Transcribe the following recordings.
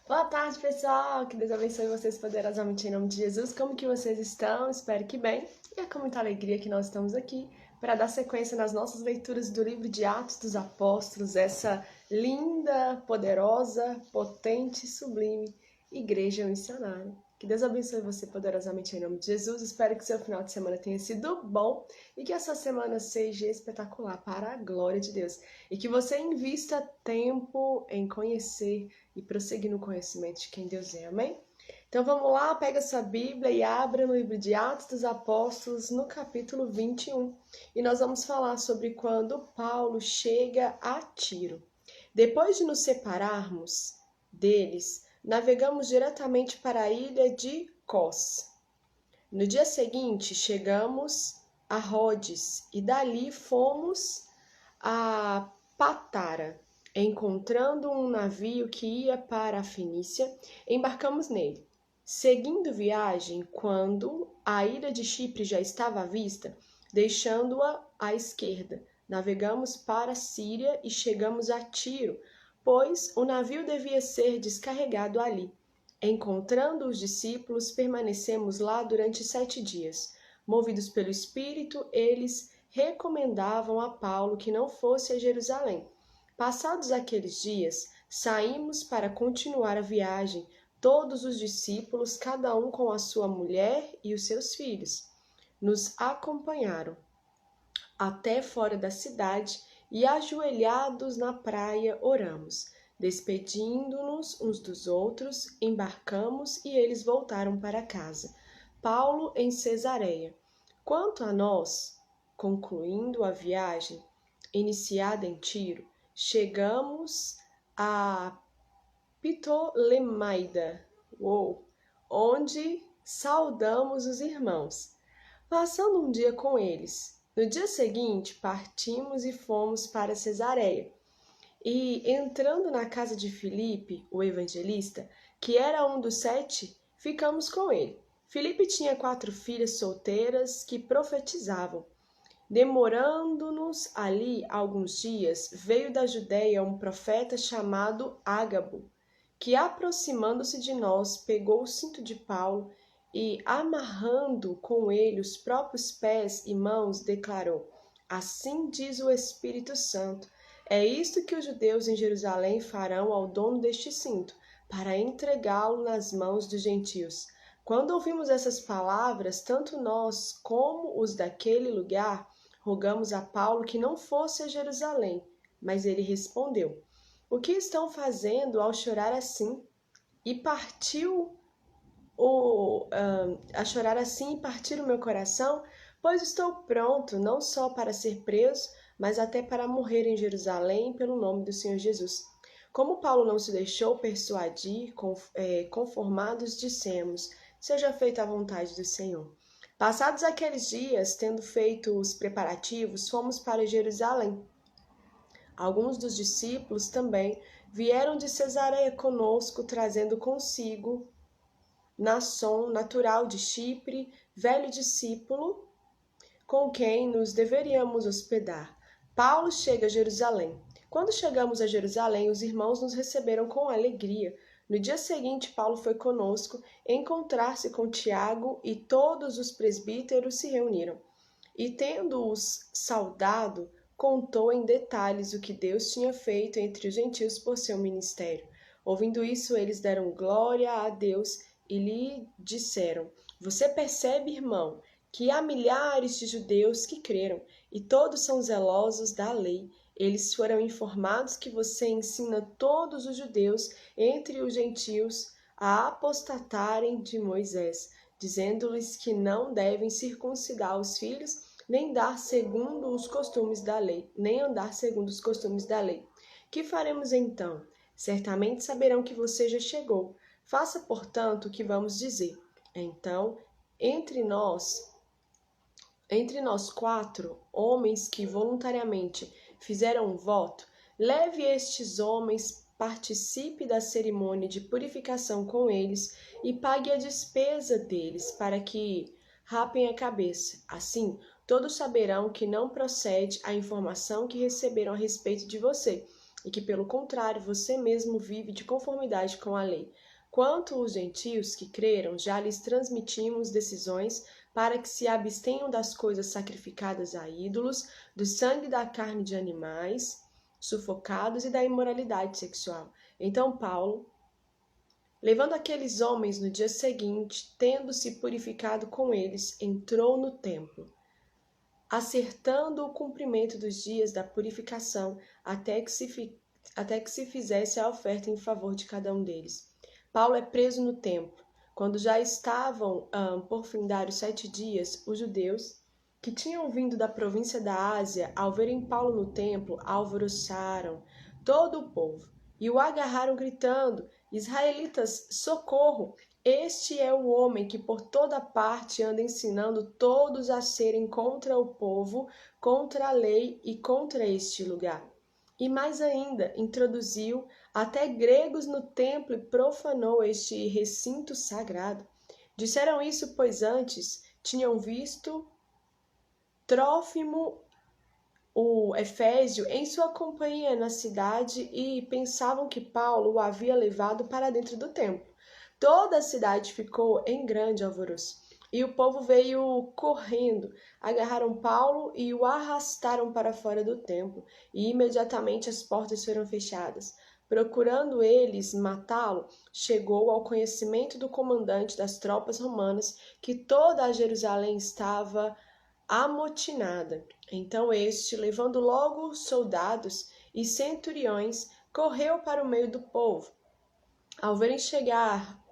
Boa tarde, pessoal! Que Deus abençoe vocês poderosamente em nome de Jesus. Como que vocês estão? Espero que bem. E é com muita alegria que nós estamos aqui para dar sequência nas nossas leituras do livro de Atos dos Apóstolos, essa linda, poderosa, potente, sublime igreja missionária. Que Deus abençoe você poderosamente em nome de Jesus. Espero que seu final de semana tenha sido bom e que essa semana seja espetacular para a glória de Deus. E que você invista tempo em conhecer e prosseguir no conhecimento de quem Deus é, amém? Então vamos lá, pega sua Bíblia e abra no livro de Atos dos Apóstolos, no capítulo 21. E nós vamos falar sobre quando Paulo chega a Tiro. Depois de nos separarmos deles, navegamos diretamente para a ilha de Cós. No dia seguinte, chegamos a Rhodes e dali fomos a Patara. Encontrando um navio que ia para a Fenícia, embarcamos nele. Seguindo viagem, quando a ilha de Chipre já estava à vista, deixando-a à esquerda, navegamos para a Síria e chegamos a Tiro, pois o navio devia ser descarregado ali. Encontrando os discípulos, permanecemos lá durante 7 dias. Movidos pelo Espírito, eles recomendavam a Paulo que não fosse a Jerusalém. Passados aqueles dias, saímos para continuar a viagem, todos os discípulos, cada um com a sua mulher e os seus filhos. Nos acompanharam até fora da cidade e, ajoelhados na praia, oramos. Despedindo-nos uns dos outros, embarcamos e eles voltaram para casa. Paulo em Cesareia. Quanto a nós, concluindo a viagem iniciada em Tiro, chegamos a Ptolemaida, onde saudamos os irmãos, passando um dia com eles. No dia seguinte, partimos e fomos para Cesareia. E, entrando na casa de Filipe, o evangelista, que era um dos 7, ficamos com ele. Filipe tinha 4 filhas solteiras que profetizavam. Demorando-nos ali alguns dias, veio da Judéia um profeta chamado Ágabo, que, aproximando-se de nós, pegou o cinto de Paulo e, amarrando com ele os próprios pés e mãos, declarou: Assim diz o Espírito Santo, é isto que os judeus em Jerusalém farão ao dono deste cinto, para entregá-lo nas mãos dos gentios. Quando ouvimos essas palavras, tanto nós como os daquele lugar, rogamos a Paulo que não fosse a Jerusalém, mas ele respondeu: O que estão fazendo ao chorar assim? E partiu a chorar assim e partir o meu coração, pois estou pronto não só para ser preso, mas até para morrer em Jerusalém pelo nome do Senhor Jesus. Como Paulo não se deixou persuadir, conformados, dissemos: Seja feita a vontade do Senhor. Passados aqueles dias, tendo feito os preparativos, fomos para Jerusalém. Alguns dos discípulos também vieram de Cesareia conosco, trazendo consigo Nasson, natural de Chipre, velho discípulo, com quem nos deveríamos hospedar. Paulo chega a Jerusalém. Quando chegamos a Jerusalém, os irmãos nos receberam com alegria. No dia seguinte, Paulo foi conosco encontrar-se com Tiago e todos os presbíteros se reuniram. E, tendo-os saudado, contou em detalhes o que Deus tinha feito entre os gentios por seu ministério. Ouvindo isso, eles deram glória a Deus e lhe disseram: Você percebe, irmão, que há milhares de judeus que creram, e todos são zelosos da lei. Eles foram informados que você ensina todos os judeus entre os gentios a apostatarem de Moisés, dizendo-lhes que não devem circuncidar os filhos, nem dar segundo os costumes da lei, nem andar segundo os costumes da lei. Que faremos então? Certamente saberão que você já chegou. Faça, portanto, o que vamos dizer. Então, entre nós 4 homens que voluntariamente fizeram um voto, leve estes homens, participe da cerimônia de purificação com eles e pague a despesa deles para que rapem a cabeça. Assim, todos saberão que não procede a informação que receberam a respeito de você. e que, pelo contrário, você mesmo vive de conformidade com a lei. Quanto aos gentios que creram, já lhes transmitimos decisões para que se abstenham das coisas sacrificadas a ídolos, do sangue da carne de animais sufocados e da imoralidade sexual. Então Paulo, levando aqueles homens no dia seguinte, tendo-se purificado com eles, entrou no templo, acertando o cumprimento dos dias da purificação, até que se fizesse a oferta em favor de cada um deles. Paulo é preso no templo. Quando já estavam por findar os 7 dias, os judeus, que tinham vindo da província da Ásia, ao verem Paulo no templo, alvoroçaram todo o povo e o agarraram, gritando: Israelitas, socorro! Este é o homem que por toda parte anda ensinando todos a serem contra o povo, contra a lei e contra este lugar. E mais ainda, introduziu até gregos no templo e profanou este recinto sagrado. Disseram isso, pois antes tinham visto Trófimo, o Efésio, em sua companhia na cidade e pensavam que Paulo o havia levado para dentro do templo. Toda a cidade ficou em grande alvoroço. E o povo veio correndo, agarraram Paulo e o arrastaram para fora do templo, e imediatamente as portas foram fechadas. Procurando eles matá-lo, chegou ao conhecimento do comandante das tropas romanas que toda a Jerusalém estava amotinada. Então este, levando logo soldados e centuriões, correu para o meio do povo. Ao verem chegar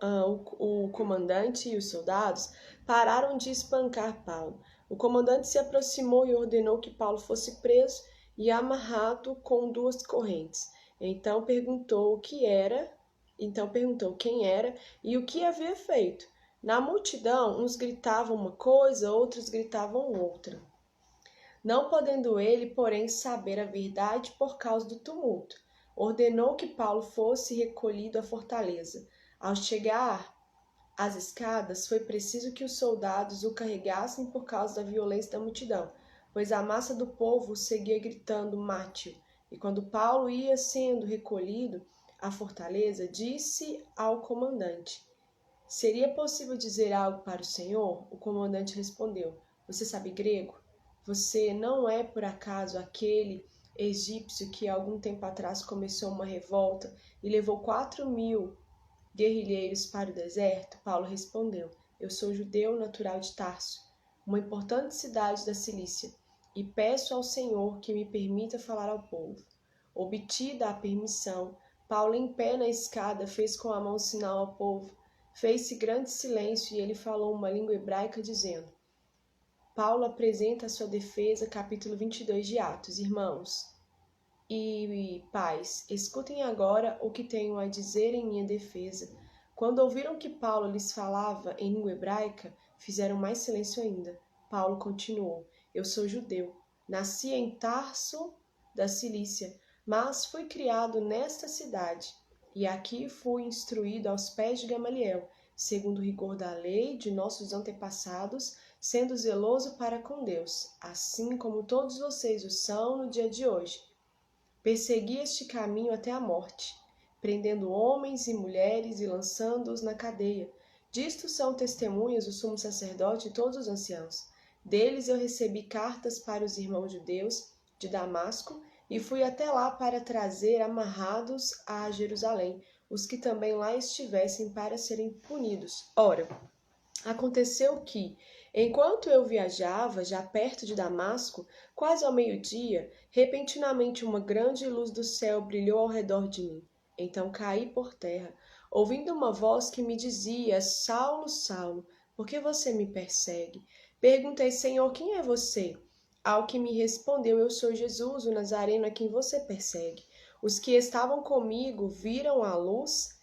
o comandante e os soldados, pararam de espancar Paulo. O comandante se aproximou e ordenou que Paulo fosse preso e amarrado com 2 correntes. Então perguntou quem era e o que havia feito. Na multidão, uns gritavam uma coisa, outros gritavam outra. Não podendo ele, porém, saber a verdade por causa do tumulto, ordenou que Paulo fosse recolhido à fortaleza. Ao chegar às escadas, foi preciso que os soldados o carregassem por causa da violência da multidão, pois a massa do povo seguia gritando: mate-o. E quando Paulo ia sendo recolhido à fortaleza, disse ao comandante: seria possível dizer algo para o senhor? O comandante respondeu: você sabe grego? Você não é por acaso aquele egípcio que algum tempo atrás começou uma revolta e levou 4.000 guerrilheiros para o deserto? Paulo respondeu: eu sou judeu natural de Tarso, uma importante cidade da Cilícia, e peço ao Senhor que me permita falar ao povo. Obtida a permissão, Paulo, em pé na escada, fez com a mão sinal ao povo. Fez-se grande silêncio e ele falou uma língua hebraica, dizendo: Paulo apresenta a sua defesa, capítulo 22 de Atos. Irmãos e pais, escutem agora o que tenho a dizer em minha defesa. Quando ouviram que Paulo lhes falava em língua hebraica, fizeram mais silêncio ainda. Paulo continuou: eu sou judeu, nasci em Tarso da Cilícia, mas fui criado nesta cidade, e aqui fui instruído aos pés de Gamaliel, segundo o rigor da lei de nossos antepassados, sendo zeloso para com Deus, assim como todos vocês o são no dia de hoje. Persegui este caminho até a morte, prendendo homens e mulheres e lançando-os na cadeia. Disto são testemunhas o sumo sacerdote e todos os anciãos. Deles eu recebi cartas para os irmãos judeus de Damasco e fui até lá para trazer amarrados a Jerusalém os que também lá estivessem para serem punidos. Ora, aconteceu que, enquanto eu viajava, já perto de Damasco, quase ao meio-dia, repentinamente uma grande luz do céu brilhou ao redor de mim. Então caí por terra, ouvindo uma voz que me dizia: Saulo, Saulo, por que você me persegue? Perguntei: Senhor, quem é você? Ao que me respondeu: eu sou Jesus, o Nazareno, a quem você persegue. Os que estavam comigo viram a luz,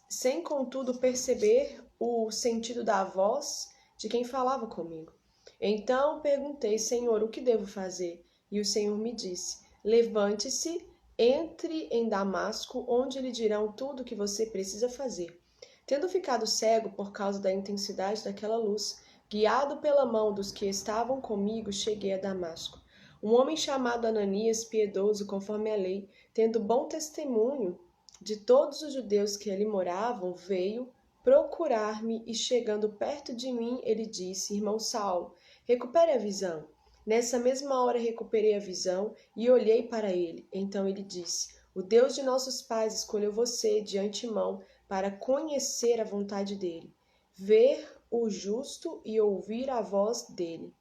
sem contudo perceber o sentido da voz de quem falava comigo. Então perguntei: Senhor, o que devo fazer? E o Senhor me disse: levante-se, entre em Damasco, onde lhe dirão tudo o que você precisa fazer. Tendo ficado cego por causa da intensidade daquela luz, guiado pela mão dos que estavam comigo, cheguei a Damasco. Um homem chamado Ananias, piedoso conforme a lei, tendo bom testemunho de todos os judeus que ali moravam, veio procurar-me e, chegando perto de mim, ele disse: Irmão Saulo, recupere a visão. Nessa mesma hora recuperei a visão e olhei para ele. Então ele disse: O Deus de nossos pais escolheu você de antemão para conhecer a vontade dele, ver o justo e ouvir a voz dele.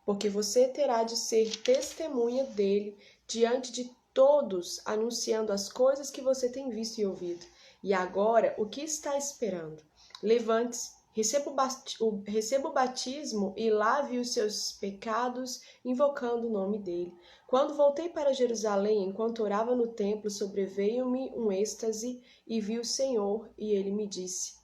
Porque você terá de ser testemunha dele diante de todos, anunciando as coisas que você tem visto e ouvido. E agora, o que está esperando? Levante-se, receba o batismo e lave os seus pecados, invocando o nome dele. Quando voltei para Jerusalém, enquanto orava no templo, sobreveio-me um êxtase e vi o Senhor, e ele me disse: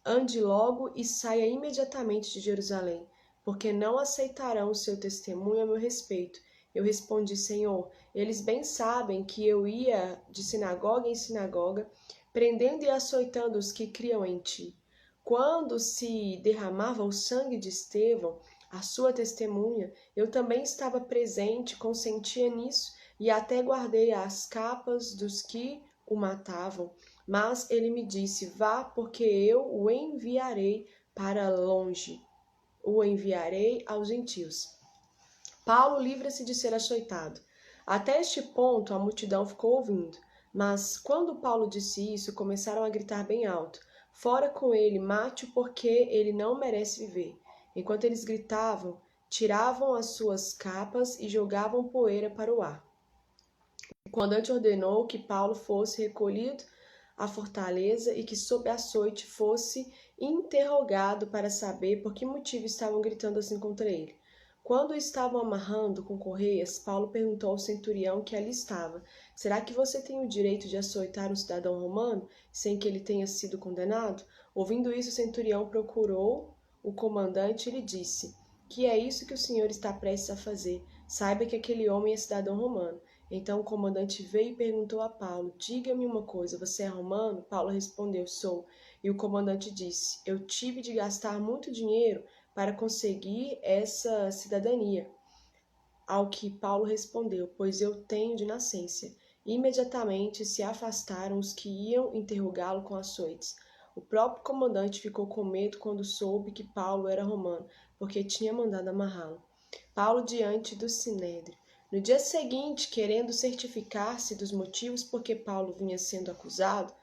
Ande logo e saia imediatamente de Jerusalém, porque não aceitarão o seu testemunho a meu respeito. Eu respondi: Senhor, eles bem sabem que eu ia de sinagoga em sinagoga, prendendo e açoitando os que criam em ti. Quando se derramava o sangue de Estevão, a sua testemunha, eu também estava presente, consentia nisso e até guardei as capas dos que o matavam. Mas ele me disse: Vá, porque eu o enviarei para longe. O enviarei aos gentios. Paulo livra-se de ser açoitado. Até este ponto a multidão ficou ouvindo. Mas quando Paulo disse isso, começaram a gritar bem alto: Fora com ele, mate-o, porque ele não merece viver. Enquanto eles gritavam, tiravam as suas capas e jogavam poeira para o ar. O comandante ordenou que Paulo fosse recolhido à fortaleza e que, sob açoite, fosse interrogado para saber por que motivo estavam gritando assim contra ele. Quando o estavam amarrando com correias, Paulo perguntou ao centurião que ali estava: Será que você tem o direito de açoitar um cidadão romano sem que ele tenha sido condenado? Ouvindo isso, o centurião procurou o comandante e lhe disse: Que é isso que o senhor está prestes a fazer? Saiba que aquele homem é cidadão romano. Então o comandante veio e perguntou a Paulo: Diga-me uma coisa, você é romano? Paulo respondeu: Sou. E o comandante disse: Eu tive de gastar muito dinheiro para conseguir essa cidadania. Ao que Paulo respondeu: Pois eu tenho de nascença. Imediatamente se afastaram os que iam interrogá-lo com açoites. O próprio comandante ficou com medo quando soube que Paulo era romano, porque tinha mandado amarrá-lo. Paulo diante do Sinédrio. No dia seguinte, querendo certificar-se dos motivos por que Paulo vinha sendo acusado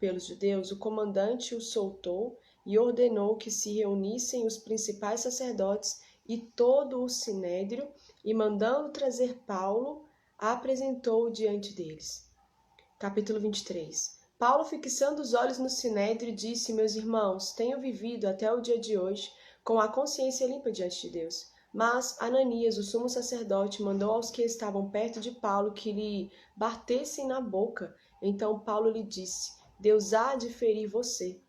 pelos judeus, o comandante o soltou e ordenou que se reunissem os principais sacerdotes e todo o sinédrio, e mandando trazer Paulo, apresentou-o diante deles. Capítulo 23. Paulo, fixando os olhos no sinédrio, disse: Meus irmãos, tenho vivido até o dia de hoje com a consciência limpa diante de Deus. Mas Ananias, o sumo sacerdote, mandou aos que estavam perto de Paulo que lhe batessem na boca. Então Paulo lhe disse: Deus há de ferir você.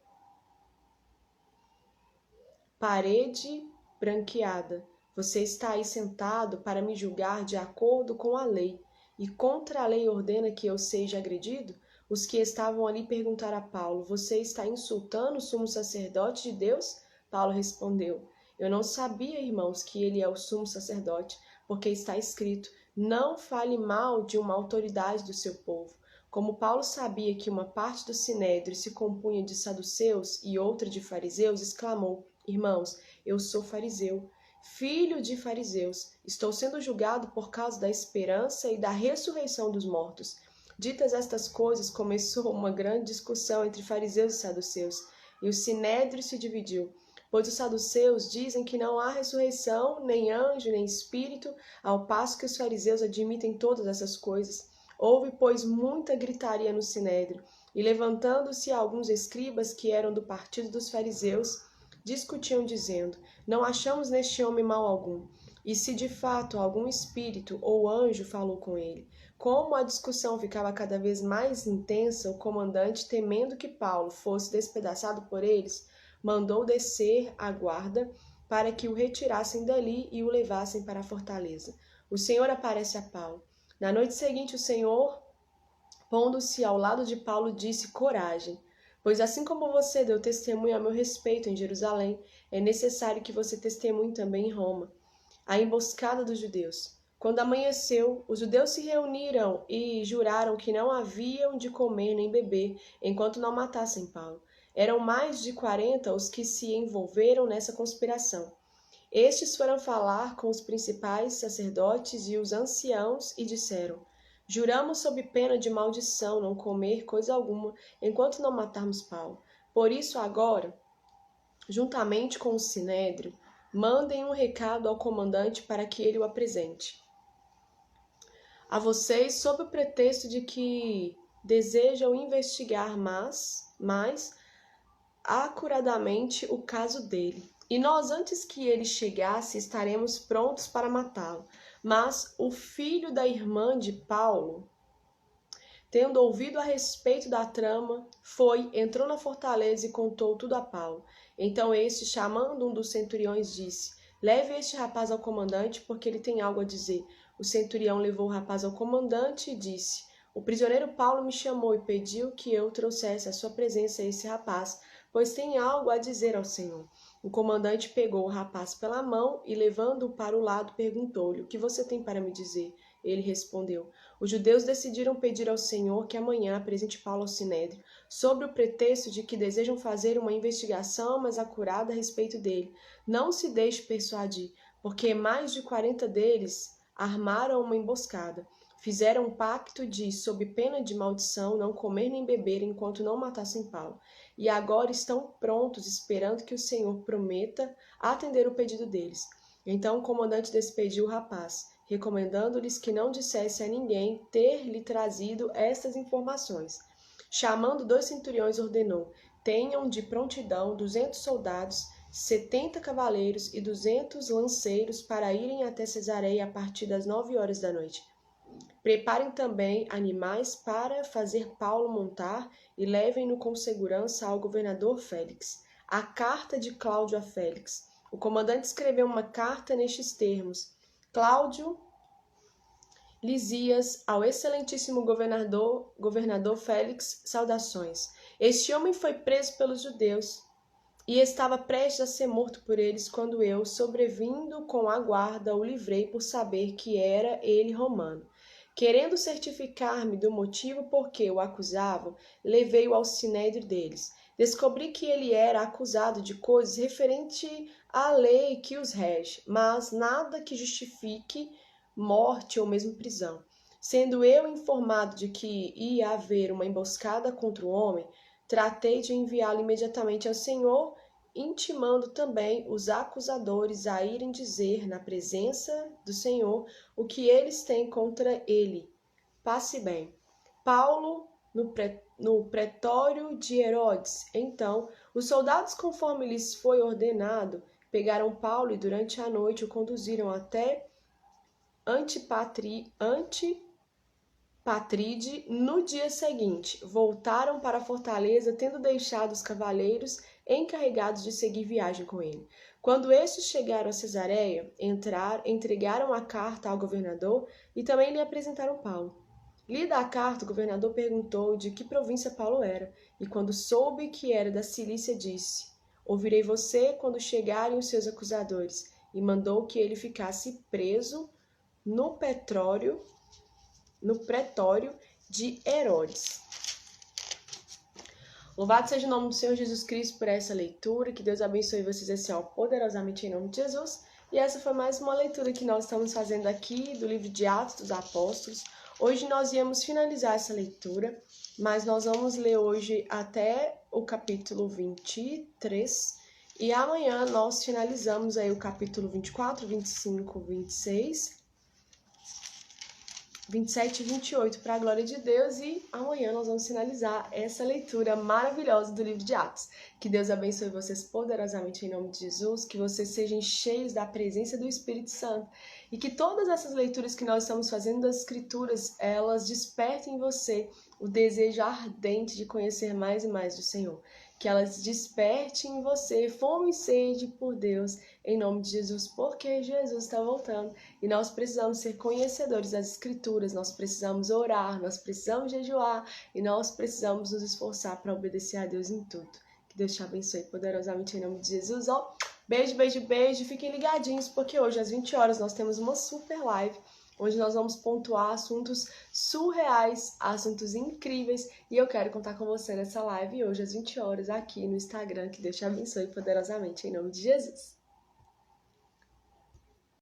Parede branqueada. Você está aí sentado para me julgar de acordo com a lei, e contra a lei ordena que eu seja agredido? Os que estavam ali perguntaram a Paulo: Você está insultando o sumo sacerdote de Deus? Paulo respondeu: Eu não sabia, irmãos, que ele é o sumo sacerdote, porque está escrito: Não fale mal de uma autoridade do seu povo. Como Paulo sabia que uma parte do sinédrio se compunha de saduceus e outra de fariseus, exclamou: Irmãos, eu sou fariseu, filho de fariseus. Estou sendo julgado por causa da esperança e da ressurreição dos mortos. Ditas estas coisas, começou uma grande discussão entre fariseus e saduceus, e o sinédrio se dividiu. Pois os saduceus dizem que não há ressurreição, nem anjo, nem espírito, ao passo que os fariseus admitem todas essas coisas. Houve, pois, muita gritaria no sinédrio, e levantando-se alguns escribas que eram do partido dos fariseus, discutiam dizendo: Não achamos neste homem mal algum. E se de fato algum espírito ou anjo falou com ele? Como a discussão ficava cada vez mais intensa, o comandante, temendo que Paulo fosse despedaçado por eles, mandou descer a guarda para que o retirassem dali e o levassem para a fortaleza. O Senhor aparece a Paulo. Na noite seguinte, o Senhor, pondo-se ao lado de Paulo, disse: Coragem, pois assim como você deu testemunho a meu respeito em Jerusalém, é necessário que você testemunhe também em Roma. a emboscada dos judeus. Quando amanheceu, os judeus se reuniram e juraram que não haviam de comer nem beber enquanto não matassem Paulo. Eram mais de 40 os que se envolveram nessa conspiração. Estes foram falar com os principais sacerdotes e os anciãos e disseram: Juramos sob pena de maldição não comer coisa alguma enquanto não matarmos Paulo. Por isso agora, juntamente com o sinédrio, mandem um recado ao comandante para que ele o apresente a vocês sob o pretexto de que desejam investigar mais acuradamente o caso dele. E nós, antes que ele chegasse, estaremos prontos para matá-lo. Mas o filho da irmã de Paulo, tendo ouvido a respeito da trama, entrou na fortaleza e contou tudo a Paulo. Então este, chamando um dos centuriões, disse: Leve este rapaz ao comandante, porque ele tem algo a dizer. O centurião levou o rapaz ao comandante e disse: O prisioneiro Paulo me chamou e pediu que eu trouxesse à sua presença esse rapaz, pois tem algo a dizer ao Senhor. O comandante pegou o rapaz pela mão e, levando-o para o lado, perguntou-lhe: O que você tem para me dizer? Ele respondeu: Os judeus decidiram pedir ao Senhor que amanhã apresente Paulo ao sinédrio, sob o pretexto de que desejam fazer uma investigação mais acurada a respeito dele. Não se deixe persuadir, porque mais de 40 deles armaram uma emboscada. Fizeram um pacto de, sob pena de maldição, não comer nem beber enquanto não matassem Paulo. E agora estão prontos, esperando que o Senhor prometa atender o pedido deles. Então o comandante despediu o rapaz, recomendando-lhes que não dissesse a ninguém ter lhe trazido estas informações. Chamando 2 centuriões, ordenou: Tenham de prontidão 200 soldados, 70 cavaleiros e 200 lanceiros para irem até Cesareia a partir das 9 horas da noite. Preparem também animais para fazer Paulo montar e levem-no com segurança ao governador Félix. A carta de Cláudio a Félix. O comandante escreveu uma carta nestes termos: Cláudio Lisias, ao excelentíssimo governador Félix, saudações. Este homem foi preso pelos judeus e estava prestes a ser morto por eles quando eu, sobrevindo com a guarda, o livrei por saber que era ele romano. Querendo certificar-me do motivo por que o acusavam, levei-o ao sinédrio deles. Descobri que ele era acusado de coisas referentes à lei que os rege, mas nada que justifique morte ou mesmo prisão. Sendo eu informado de que ia haver uma emboscada contra o homem, tratei de enviá-lo imediatamente ao Senhor, intimando também os acusadores a irem dizer na presença do Senhor o que eles têm contra ele. Passe bem. Paulo no pretório de Herodes. Então, os soldados, conforme lhes foi ordenado, pegaram Paulo e durante a noite o conduziram até Antipatride. No dia seguinte, voltaram para a fortaleza, tendo deixado os cavaleiros encarregados de seguir viagem com ele. Quando estes chegaram a Cesareia, entregaram a carta ao governador e também lhe apresentaram Paulo. Lida a carta, o governador perguntou de que província Paulo era, e quando soube que era da Cilícia, disse: Ouvirei você quando chegarem os seus acusadores, e mandou que ele ficasse preso no pretório de Herodes. Louvado seja o nome do Senhor Jesus Cristo por essa leitura, que Deus abençoe vocês assim, poderosamente em nome de Jesus. E essa foi mais uma leitura que nós estamos fazendo aqui do livro de Atos dos Apóstolos. Hoje nós íamos finalizar essa leitura, mas nós vamos ler hoje até o capítulo 23 e amanhã nós finalizamos aí o capítulo 24, 25, 26, 27 e 28 para a glória de Deus, e amanhã nós vamos finalizar essa leitura maravilhosa do livro de Atos. Que Deus abençoe vocês poderosamente em nome de Jesus, que vocês sejam cheios da presença do Espírito Santo e que todas essas leituras que nós estamos fazendo das Escrituras, elas despertem em você o desejo ardente de conhecer mais e mais do Senhor. Que elas despertem em você fome e sede por Deus, em nome de Jesus, porque Jesus está voltando e nós precisamos ser conhecedores das Escrituras, nós precisamos orar, nós precisamos jejuar e nós precisamos nos esforçar para obedecer a Deus em tudo. Que Deus te abençoe poderosamente em nome de Jesus. Beijo, beijo, beijo. Fiquem ligadinhos, porque hoje às 20 horas nós temos uma super live, onde nós vamos pontuar assuntos surreais, assuntos incríveis, e eu quero contar com você nessa live hoje às 20 horas aqui no Instagram. Que Deus te abençoe poderosamente, em nome de Jesus.